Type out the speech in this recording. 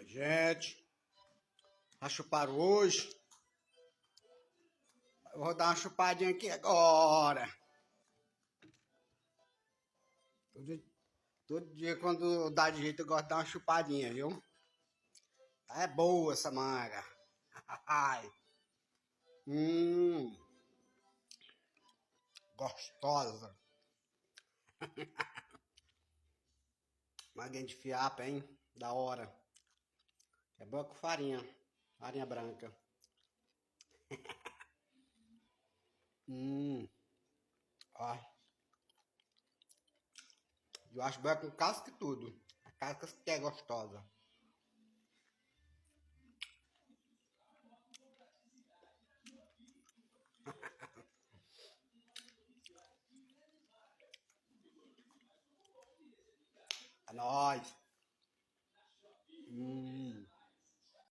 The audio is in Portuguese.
Gente, a chupar hoje. Eu vou dar uma chupadinha aqui agora. Todo dia quando dá de jeito eu gosto de dar uma chupadinha, viu? É boa essa manga. Ai. Gostosa. Maguinha de fiapo, hein? Da hora. É boa com farinha. Farinha branca. Ó. Eu acho boa com casca e tudo. A casca que é gostosa. É nóis.